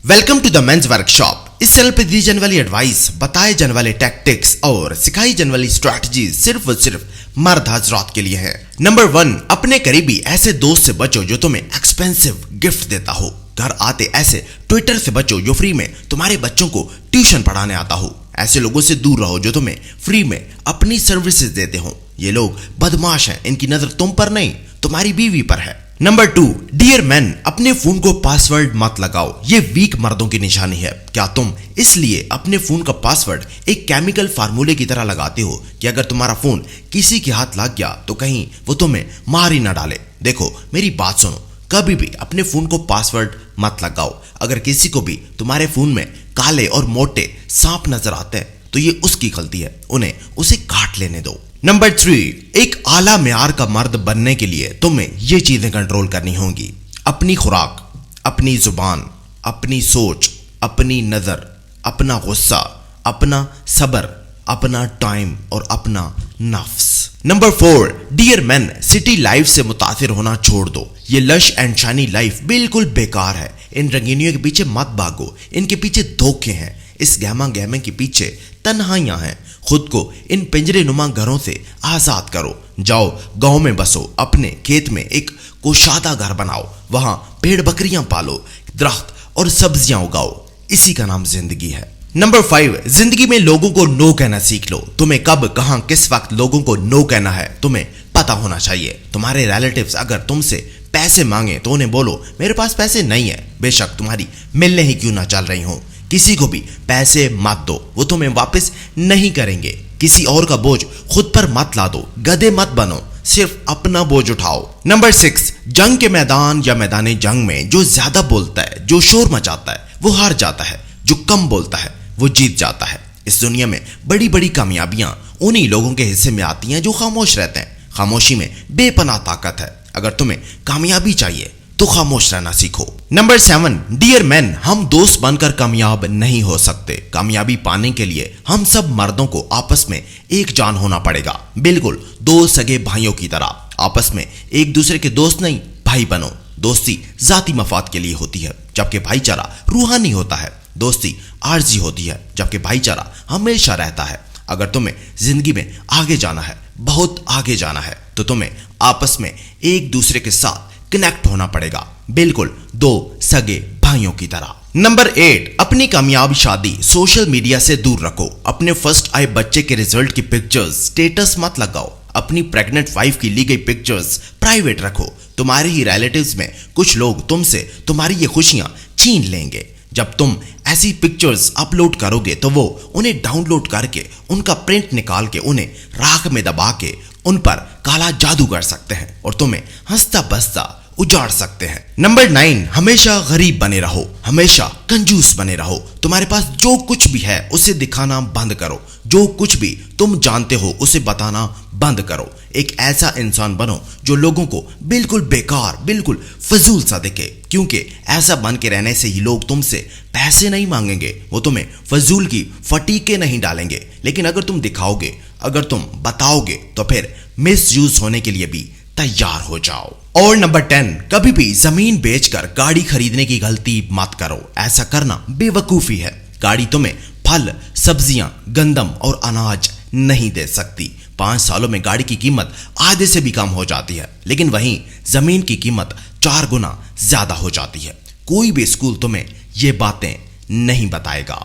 Welcome to the men's workshop. इस channel पे दी जाने वाली एडवाइस, बताए जाने वाले टैक्टिक्स और सिखाई जाने वाली स्ट्रैटेजीज सिर्फ और सिर्फ मर्द हजरात के लिए है। नंबर 1, अपने करीबी ऐसे दोस्त से बचो जो तुम्हें एक्सपेंसिव गिफ्ट देता हो। घर आते ऐसे ट्विटर से बचो जो फ्री में तुम्हारे बच्चों को ट्यूशन पढ़ाने आता हो। ऐसे लोगों से दूर रहो जो तुम्हें फ्री में अपनी सर्विसेज देते हो। ये लोग बदमाश हैं, इनकी नजर तुम पर नहीं तुम्हारी बीवी पर है। नंबर 2, डियर मैन, अपने फोन को पासवर्ड मत लगाओ, ये वीक मर्दों की निशानी है। क्या तुम इसलिए अपने फोन का पासवर्ड एक केमिकल फार्मूले की तरह लगाते हो कि अगर तुम्हारा फोन किसी के हाथ लग गया तो कहीं वो तुम्हें मार ही ना डाले? देखो मेरी बात सुनो, कभी भी अपने फोन को पासवर्ड मत लगाओ। अगर किसी को भी तुम्हारे फोन में काले और मोटे सांप नजर आते हैं तो ये उसकी गलती है, उन्हें उसे काट लेने दो। नंबर 3, एक आला मेयार का मर्द बनने के लिए तुम्हें ये चीजें कंट्रोल करनी होंगी: अपनी खुराक, अपनी जुबान, अपनी सोच, अपनी नजर, अपना गुस्सा, अपना सब्र, अपना टाइम और अपना नफ्स। Number 4, dear man, city life से मुतासिर होना छोड़ दो। ये लश एंड शाइनी लाइफ बिल्कुल बेकार है। इन रंगीनियों के पीछे मत भागो, इनके पीछे धोखे हैं। इस गहमा गहमे के पीछे तन्हाइयां हैं। खुद को इन पिंजरे नुमा घरों से आजाद करो। जाओ गांव में बसो, अपने खेत में एक कुशादा घर बनाओ, वहां भेड़ बकरियां पालो, दरख्त और सब्जियां उगाओ। इसी का नाम जिंदगी है। नंबर 5, जिंदगी में लोगों को नो कहना सीख लो। तुम्हें कब, कहां, किस वक्त लोगों को नो कहना है तुम्हें पता होना चाहिए। तुम्हारे रिलेटिव्स अगर तुमसे पैसे मांगे तो उन्हें बोलो मेरे पास पैसे नहीं है, बेशक तुम्हारी मिलने ही क्यों ना चल रही हो। किसी को भी पैसे मत दो, वो तुम्हें वापस नहीं करेंगे। किसी और का बोझ खुद पर मत ला दो, गधे मत बनो, सिर्फ अपना बोझ उठाओ। नंबर 6, जंग के मैदान या मैदान जंग में जो ज्यादा बोलता है, जो शोर मचाता है, वो हार जाता है। जो कम बोलता है वो जीत जाता है। इस दुनिया में बड़ी बड़ी कामयाबियां उन्हीं लोगों के हिस्से में आती हैं जो खामोश रहते हैं। खामोशी में बेपनाह ताकत है। अगर तुम्हें कामयाबी चाहिए तो खामोश रहना सीखो। नंबर 7, डियर मैन, हम दोस्त बनकर कामयाब नहीं हो सकते। कामयाबी पाने के लिए हम सब मर्दों को आपस में एक जान होना पड़ेगा, बिल्कुल दो सगे भाइयों की तरह। आपस में एक दूसरे के दोस्त नहीं, भाई बनो। दोस्ती जाती मफाद के लिए होती है, जबकि भाईचारा रूहानी होता है। दोस्ती आर्जी होती है, जबकि भाईचारा हमेशा रहता है। अगर तुम्हें जिंदगी में आगे जाना है, बहुत आगे जाना है, तो तुम्हें आपस में एक दूसरे के साथ कनेक्ट होना पड़ेगा, बिल्कुल दो सगे भाइयों की तरह। नंबर 8, अपनी कामयाब शादी सोशल मीडिया से दूर रखो। अपने फर्स्ट आए बच्चे के रिजल्ट की पिक्चर्स स्टेटस मत लगाओ। अपनी प्रेग्नेंट वाइफ की ली गई पिक्चर्स प्राइवेट रखो। तुम्हारे ही रिलेटिव्स में कुछ लोग तुमसे तुम्हारी ये खुशियां छीन लेंगे। जब तुम ऐसी पिक्चर्स अपलोड करोगे तो वो उन्हें डाउनलोड करके उनका प्रिंट निकाल के उन्हें राख में दबा के उन पर काला जादू कर सकते हैं और तुम्हें हंसता बसता उजाड़ सकते हैं। नंबर 9, हमेशा गरीब बने रहो, हमेशा कंजूस बने रहो। तुम्हारे पास जो कुछ भी है उसे दिखाना बंद करो। जो कुछ भी तुम जानते हो उसे बताना बंद करो। एक ऐसा इंसान बनो जो लोगों को बिल्कुल बेकार, बिल्कुल फजूल सा दिखे, क्योंकि ऐसा बन के रहने से ही लोग तुमसे पैसे नहीं मांगेंगे, वो तुम्हें फजूल की फटीके नहीं डालेंगे। लेकिन अगर तुम दिखाओगे, अगर तुम बताओगे तो फिर मिसयूज होने के लिए भी तैयार हो जाओ। और नंबर 10, कभी भी जमीन बेचकर गाड़ी खरीदने की गलती मत करो। ऐसा करना बेवकूफी है। गाड़ी तुम्हें फल, सब्जियां, गंदम और अनाज नहीं दे सकती। 5 सालों में गाड़ी की कीमत आधे से भी कम हो जाती है, लेकिन वहीं जमीन की कीमत 4 गुना ज्यादा हो जाती है। कोई भी स्कूल तुम्हें ये बातें नहीं बताएगा।